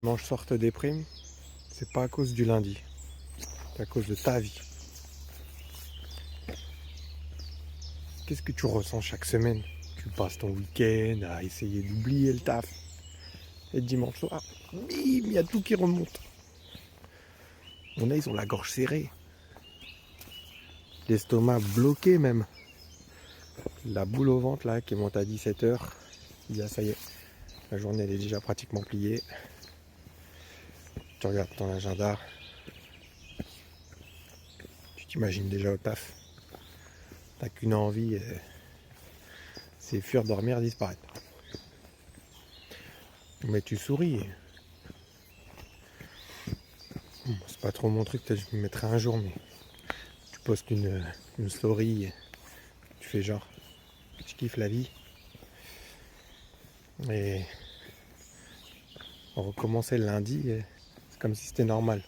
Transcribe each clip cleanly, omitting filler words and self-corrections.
Dimanche soir te déprime, c'est pas à cause du lundi, c'est à cause de ta vie. Qu'est-ce que tu ressens chaque semaine? Tu passes ton week-end à essayer d'oublier le taf. Et dimanche soir, bim, il y a tout qui remonte. On a, ils ont la gorge serrée. L'estomac bloqué même. La boule au ventre là qui monte à 17h. Il dit ah, ça y est, la journée elle est déjà pratiquement pliée. Tu regardes ton agenda. Tu t'imagines déjà au taf. T'as qu'une envie, c'est fuir, dormir, disparaître. Mais tu souris. Bon, c'est pas trop mon truc, peut-être je me mettrai un jour, mais tu postes une story, tu fais genre, je kiffe la vie. Et on recommençait le lundi, c'est comme si c'était normal.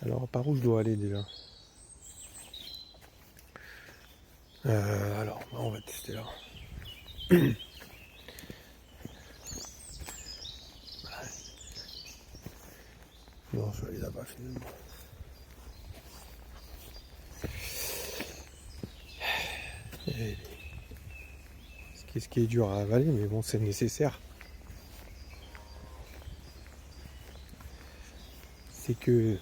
Alors par où je dois aller déjà? Alors, on va tester là. Non, je vais aller là-bas finalement. Et ce qui est dur à avaler, mais bon, c'est nécessaire. C'est que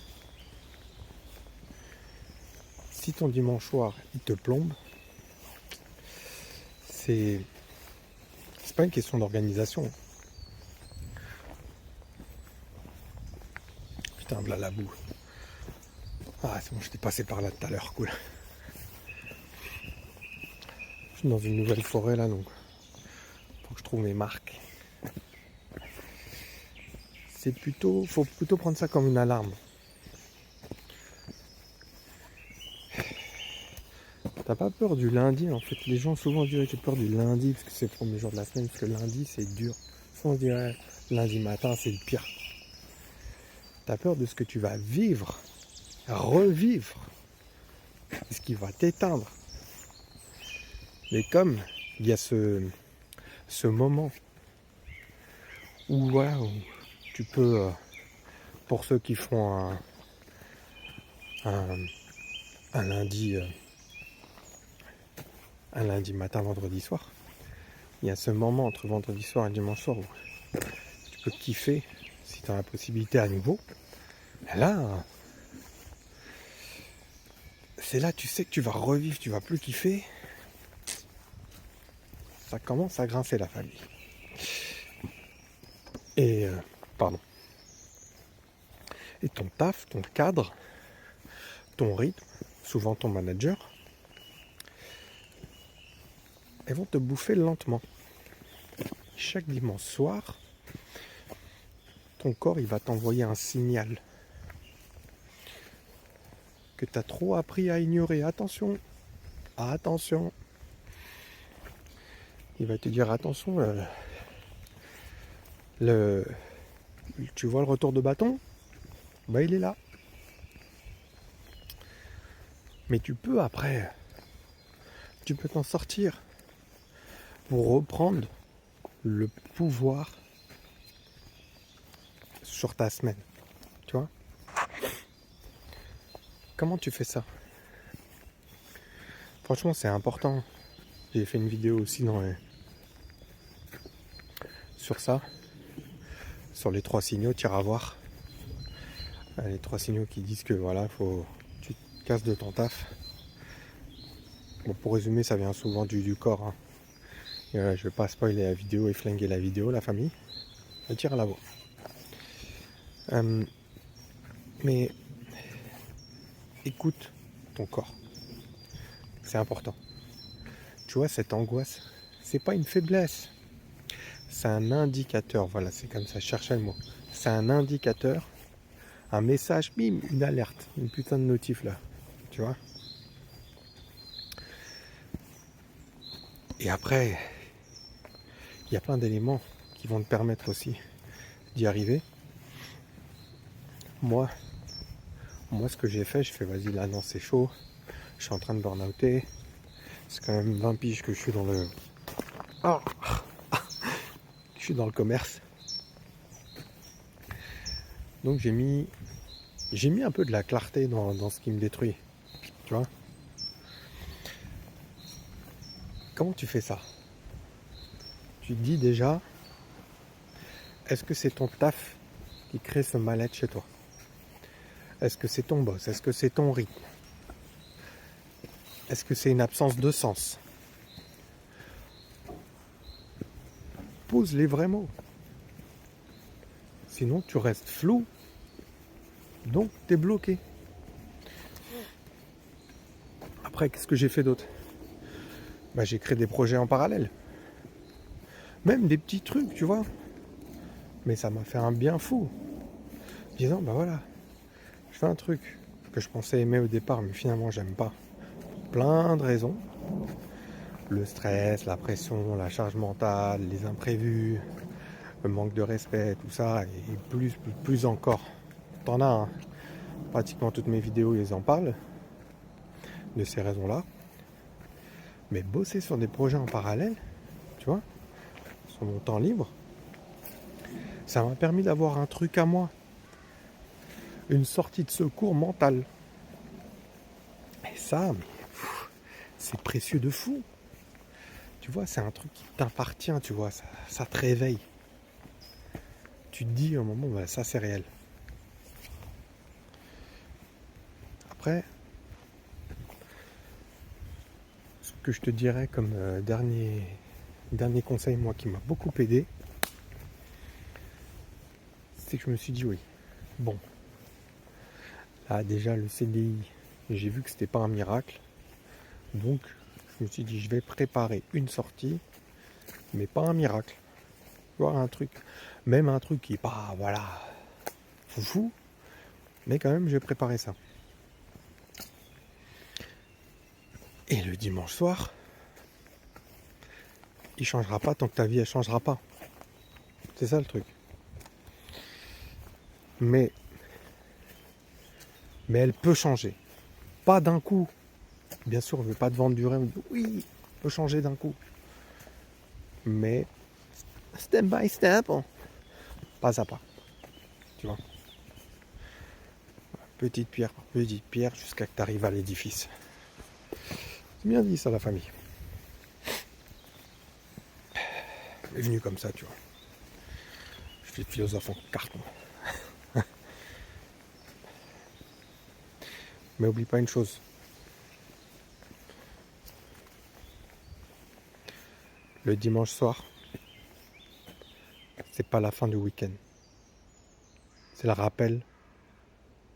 si ton dimanche soir il te plombe, c'est pas une question d'organisation. Putain, voilà la boue. Ah, c'est bon, j'étais passé par là tout à l'heure, cool. Je suis dans une nouvelle forêt là, donc faut que je trouve mes marques. Faut plutôt prendre ça comme une alarme. T'as pas peur du lundi en fait? Les gens souvent disent j'ai peur du lundi parce que c'est le premier jour de la semaine, parce que lundi c'est dur. Souvent on se dirait lundi matin c'est le pire. T'as peur de ce que tu vas vivre, revivre, ce qui va t'éteindre. Mais comme il y a ce moment où, voilà, où tu peux, pour ceux qui font un lundi matin, vendredi soir, il y a ce moment entre vendredi soir et dimanche soir où tu peux kiffer si tu as la possibilité à nouveau. Et là, c'est là tu sais que tu vas revivre, tu vas plus kiffer. Ça commence à grincer la famille. Et pardon. Et ton taf, ton cadre, ton rythme, souvent ton manager, elles vont te bouffer lentement. Chaque dimanche soir, ton corps il va t'envoyer un signal que tu as trop appris à ignorer. Attention, attention. Il va te dire attention, tu vois le retour de bâton? Bah il est là. Mais tu peux après, tu peux t'en sortir pour reprendre le pouvoir sur ta semaine. Tu vois? Comment tu fais ça? Franchement c'est important. J'ai fait une vidéo aussi sur ça. Sur les 3 signaux, tu iras voir. Les 3 signaux qui disent que voilà, tu te casses de ton taf. Bon, pour résumer, ça vient souvent du corps. Hein. Et, je vais pas spoiler la vidéo et flinguer la vidéo, la famille. Tu iras la voir. Mais écoute ton corps. C'est important. Tu vois, cette angoisse, c'est pas une faiblesse. C'est un indicateur. Voilà, c'est comme ça, je cherchais le mot. C'est un indicateur. Un message, bim, une alerte, une putain de notif là, tu vois. Et après, il y a plein d'éléments qui vont te permettre aussi d'y arriver. Moi, ce que j'ai fait, je fais vas-y là, non c'est chaud, je suis en train de burn-outer. C'est quand même 20 piges que je suis dans le... Oh je suis dans le commerce. Donc j'ai mis un peu de la clarté dans ce qui me détruit. Tu vois? Comment tu fais ça? Tu te dis déjà, est-ce que c'est ton taf qui crée ce mal-être chez toi? Est-ce que c'est ton boss? Est-ce que c'est ton rythme? Est-ce que c'est une absence de sens? Pose les vrais mots. Sinon, tu restes flou. Donc, tu es bloqué. Après, qu'est-ce que j'ai fait d'autre? J'ai créé des projets en parallèle. Même des petits trucs, tu vois. Mais ça m'a fait un bien fou. Disant, voilà, je fais un truc que je pensais aimer au départ, mais finalement, j'aime pas. Pour plein de raisons. Le stress, la pression, la charge mentale, les imprévus, le manque de respect, tout ça, et plus encore. T'en as, hein. Pratiquement toutes mes vidéos, ils en parlent, de ces raisons-là. Mais bosser sur des projets en parallèle, tu vois, sur mon temps libre, ça m'a permis d'avoir un truc à moi. Une sortie de secours mentale. Et ça, c'est précieux de fou. Tu vois, c'est un truc qui t'appartient, tu vois, ça te réveille. Tu te dis à un moment, ça c'est réel. Après, ce que je te dirais comme dernier conseil, moi, qui m'a beaucoup aidé, c'est que je me suis dit, oui, bon, là déjà le CDI, j'ai vu que c'était pas un miracle, donc je me suis dit, je vais préparer une sortie, mais pas un miracle. Tu vois, un truc, même un truc qui est pas, foufou, mais quand même, je vais préparer ça. Et le dimanche soir, il changera pas tant que ta vie, elle changera pas. C'est ça le truc. Mais elle peut changer. Pas d'un coup. Bien sûr, je ne vais pas te vendre du rêve. Oui, elle peut changer d'un coup. Mais step by step, pas à pas. Tu vois. Petite pierre par petite pierre jusqu'à que tu arrives à l'édifice. C'est bien dit ça, la famille. Elle est venue comme ça, tu vois. Je suis philosophe en carton. Mais oublie pas une chose. Le dimanche soir, c'est pas la fin du week-end. C'est le rappel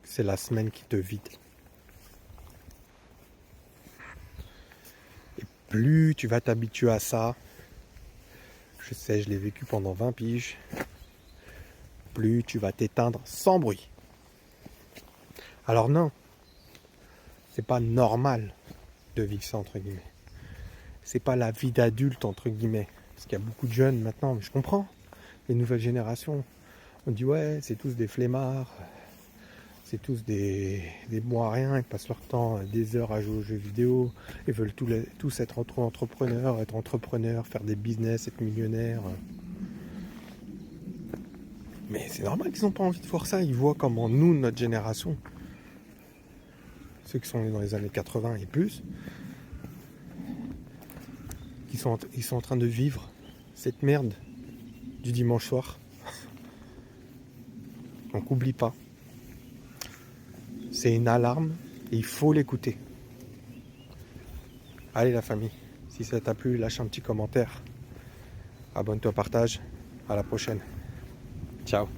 que c'est la semaine qui te vide. Et plus tu vas t'habituer à ça, je sais, je l'ai vécu pendant 20 piges, plus tu vas t'éteindre sans bruit. Alors non, c'est pas normal de vivre ça, entre guillemets. C'est pas la vie d'adulte, entre guillemets. Parce qu'il y a beaucoup de jeunes maintenant, mais je comprends. Les nouvelles générations, on dit ouais, c'est tous des flemmards, c'est tous des bons à rien, ils passent leur temps des heures à jouer aux jeux vidéo, ils veulent tous être entrepreneurs, faire des business, être millionnaires. Mais c'est normal qu'ils n'ont pas envie de voir ça, ils voient comment nous, notre génération, ceux qui sont nés dans les années 80 et plus, ils sont en train de vivre cette merde du dimanche soir. Donc oublie pas, c'est une alarme et il faut l'écouter. Allez la famille, si ça t'a plu, lâche un petit commentaire, abonne-toi, partage, à la prochaine. Ciao.